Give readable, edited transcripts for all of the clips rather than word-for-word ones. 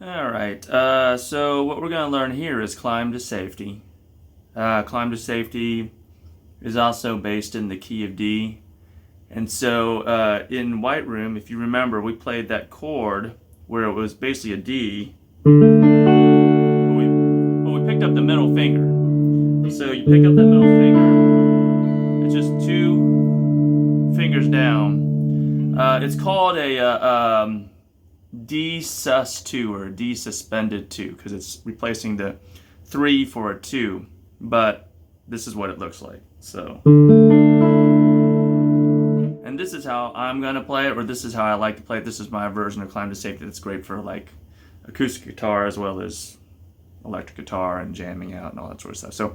All right. So what we're going to learn here is climb to safety. Climb to safety is also based in the key of D. And so in White Room, if you remember, we played that chord where it was basically a D, but we picked up the middle finger. So you pick up that middle finger. It's just two fingers down. It's called a D sus2 or D suspended 2 because it's replacing the 3 for a 2, but this is what it looks like. So, and this is how I'm gonna play it, or this is how I like to play it. This is my version of Climb to Safety that's great for like acoustic guitar as well as electric guitar and jamming out and all that sort of stuff. So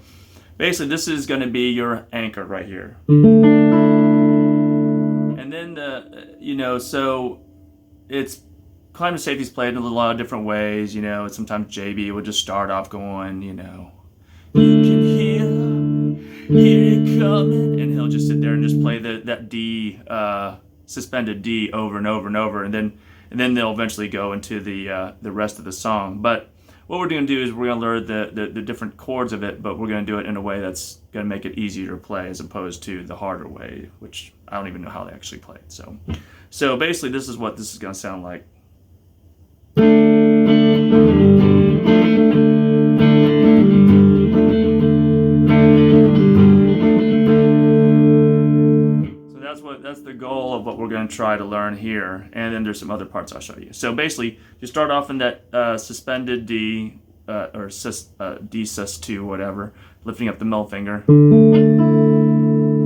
basically this is gonna be your anchor right here. And then so it's Climb to Safety is played in a lot of different ways, sometimes JB would just start off going, you can hear it coming, and he'll just sit there and just play that D, suspended D over and over and over, and then they'll eventually go into the rest of the song. But what we're going to do is we're going to learn the different chords of it, but we're going to do it in a way that's going to make it easier to play as opposed to the harder way, which I don't even know how they actually play it. So basically this is what this is going to sound like. That's the goal of what we're going to try to learn here, and then there's some other parts I'll show you. So basically, you start off in that suspended D, or D sus2, whatever, lifting up the middle finger.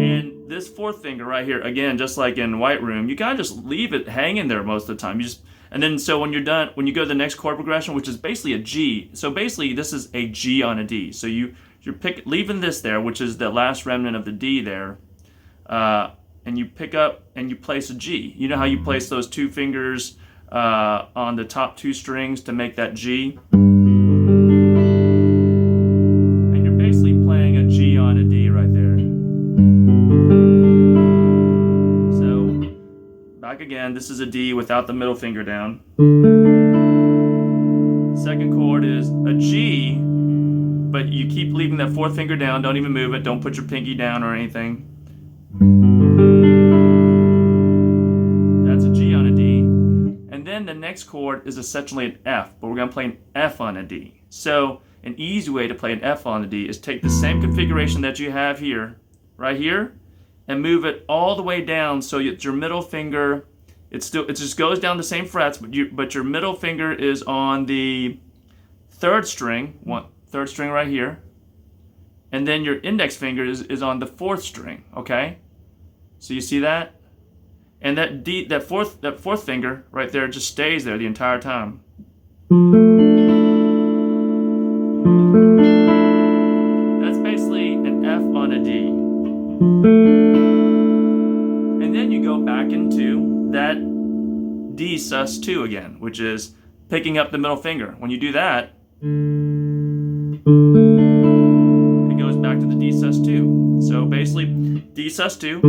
And this fourth finger right here, again, just like in White Room, you gotta just leave it hanging there most of the time. And then so when you're done, when you go to the next chord progression, which is basically a G. So basically, this is a G on a D. So you're leaving this there, which is the last remnant of the D there. And you pick up and you place a G. You know how you place those two fingers on the top two strings to make that G? And you're basically playing a G on a D right there. So, back again, this is a D without the middle finger down. Second chord is a G, but you keep leaving that fourth finger down. Don't even move it. Don't put your pinky down or anything. That's a G on a D. And then the next chord is essentially an F, but we're going to play an F on a D. So an easy way to play an F on a D is take the same configuration that you have here, right here, and move it all the way down so that your middle finger, it just goes down the same frets, but your middle finger is on the third string right here. And then your index finger is on the fourth string, okay? So you see that? And that fourth finger right there just stays there the entire time. That's basically an F on a D. And then you go back into that D sus2 again, which is picking up the middle finger. When you do that, back to the D sus2. So basically, D sus2,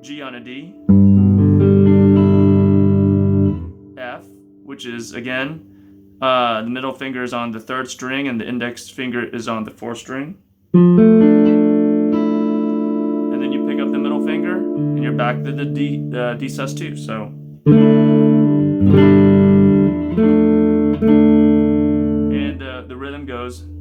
G on a D, F, which is again, the middle finger is on the third string and the index finger is on the fourth string. And then you pick up the middle finger and you're back to the D sus2. So. The rhythm goes. And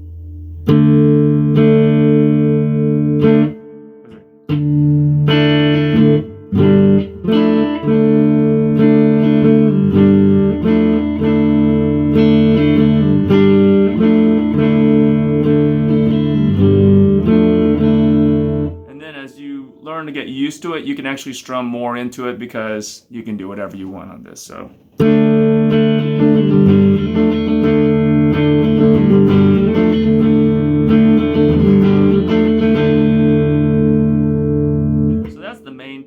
then as you learn to get used to it, you can actually strum more into it because you can do whatever you want on this. So.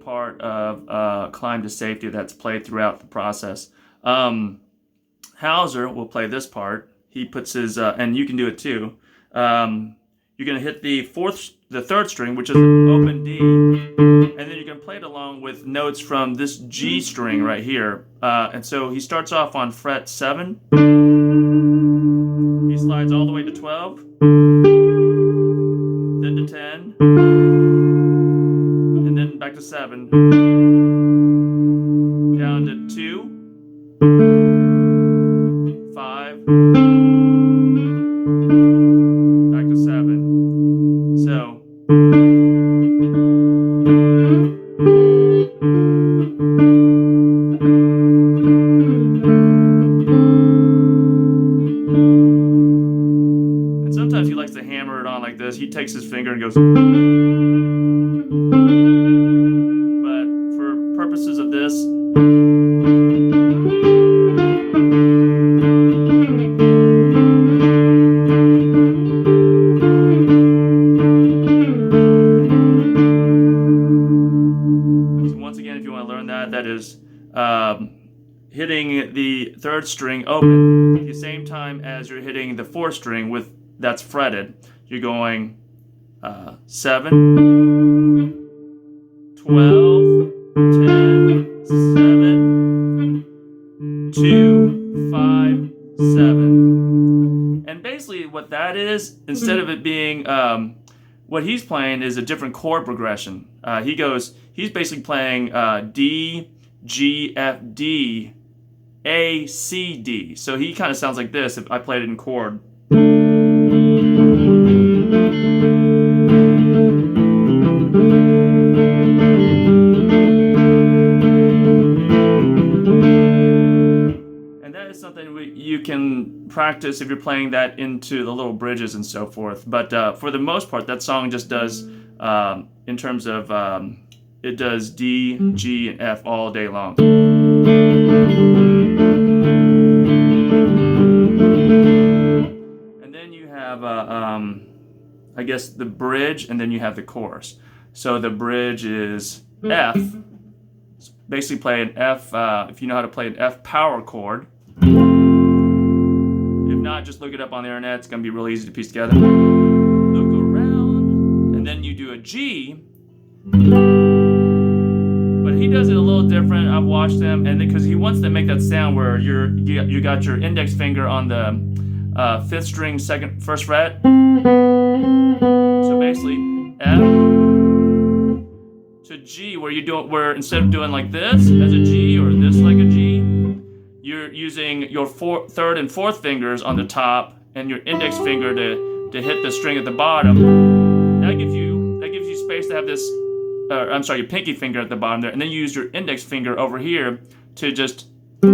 Part of Climb to Safety that's played throughout the process. Hauser will play this part. He puts his, and you can do it too. you're going to hit the third string, which is an open D, and then you're going to play it along with notes from this G string right here. And so he starts off on fret 7. He slides all the way to 12, then to 10, and then back to 7, down to 2, 5, back to 7. So and sometimes he likes to hammer it on like this. He takes his finger and goes, but for purposes of this, that is hitting the third string open at the same time as you're hitting the fourth string that's fretted. You're going 7, 12, 10, 7, 2, 5, 7. And basically what that is, instead of it being what he's playing is a different chord progression. He's basically playing D, G, F, D, A, C, D. So he kind of sounds like this if I played it in chord. And that is something you can practice if you're playing that into the little bridges and so forth. But for the most part, that song just does, in terms of, it does D, G, and F all day long. And then you have, I guess, the bridge, and then you have the chorus. So the bridge is F. It's basically play an F, if you know how to play an F power chord. If not, just look it up on the internet. It's going to be really easy to piece together. Look around, and then you do a G. But he does it a little different. I've watched him, and because he wants to make that sound where you got your index finger on the fifth string, first fret. So basically, F to G, where instead of doing like this as a G or this like a G, you're using your third and fourth fingers on the top and your index finger to hit the string at the bottom. That gives you space to have this. Your pinky finger at the bottom there, and then you use your index finger over here to just. That's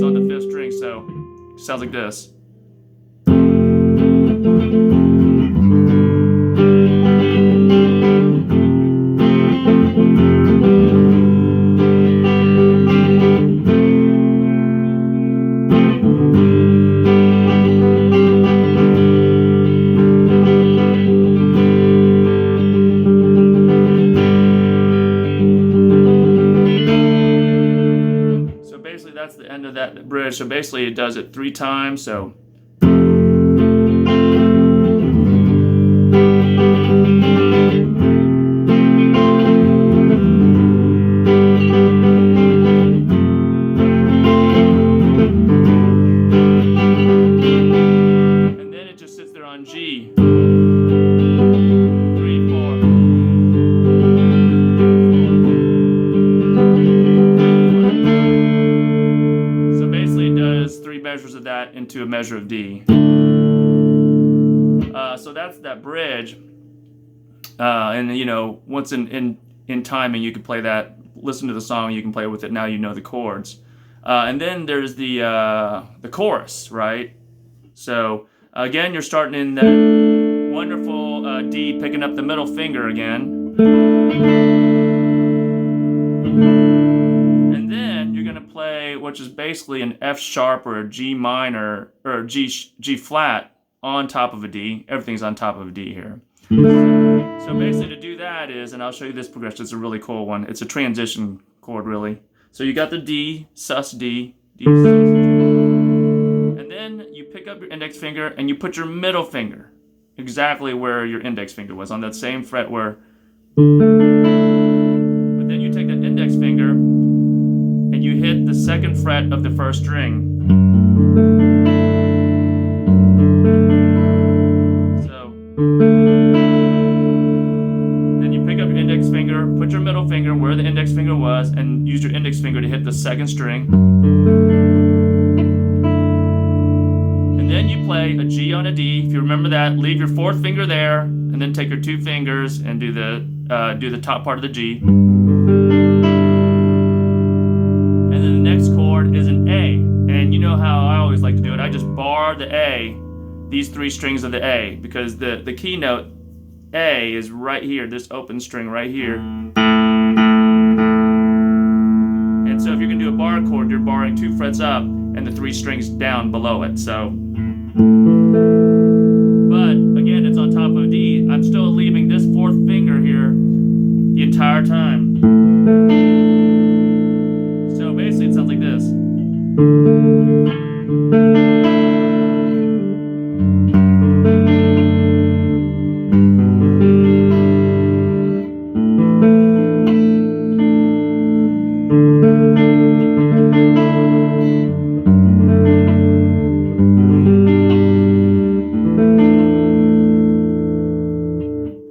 on the fifth string, so it sounds like this. That's the end of that bridge. So basically it does it 3 times. So and then it just sits there on G. 3, 4. Measures of that into a measure of D. So that's that bridge. And once in timing, you can play that. Listen to the song, you can play with it. Now you know the chords. And then there's the chorus, right? So again, you're starting in that wonderful D, picking up the middle finger again. Which is basically an F sharp or a G minor or a G flat on top of a D. Everything's on top of a D here. So basically to do that is, and I'll show you this progression, it's a really cool one. It's a transition chord really. So you got the D, sus D, D, sus D. And then you pick up index finger and you put your middle finger exactly where your index finger was, on that same fret where. But then you take that index finger and you hit the second fret of the first string. So then you pick up your index finger, put your middle finger where the index finger was, and use your index finger to hit the second string. And then you play a G on a D. If you remember that, leave your fourth finger there, and then take your two fingers and do the top part of the G. And then the next chord is an A. And you know how I always like to do it. I just bar the A, these three strings of the A, because the key note A is right here, this open string right here. And so if you're going to do a bar chord, you're barring 2 frets up and the 3 strings down below it. So, but again, it's on top of D. I'm still leaving this fourth finger here the entire time. So basically it sounds like this.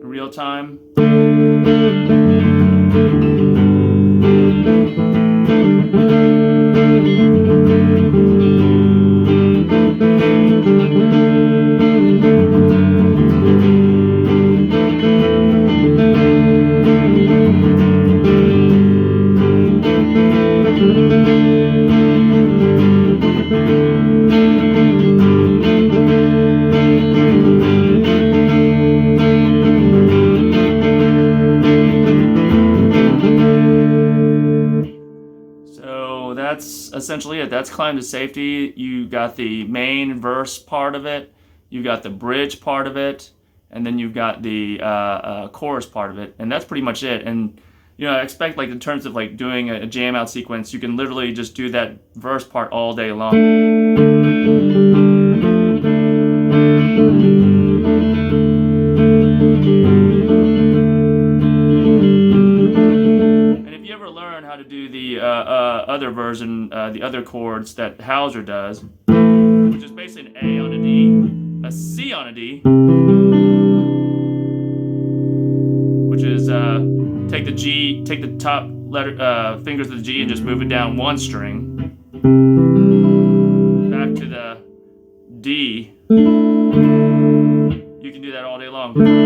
Real time. So that's essentially it. That's Climb to Safety. You got the main verse part of it, you got the bridge part of it, and then you've got the chorus part of it, and that's pretty much it. And you know, I expect, like, in terms of like doing a jam out sequence, you can literally just do that verse part all day long. And if you ever learn how to do the other version, the other chords that Hauser does, which is basically an A on a D, a C on a D, which is take the G, take the top letter fingers of the G and just move it down one string, back to the D. You can do that all day long.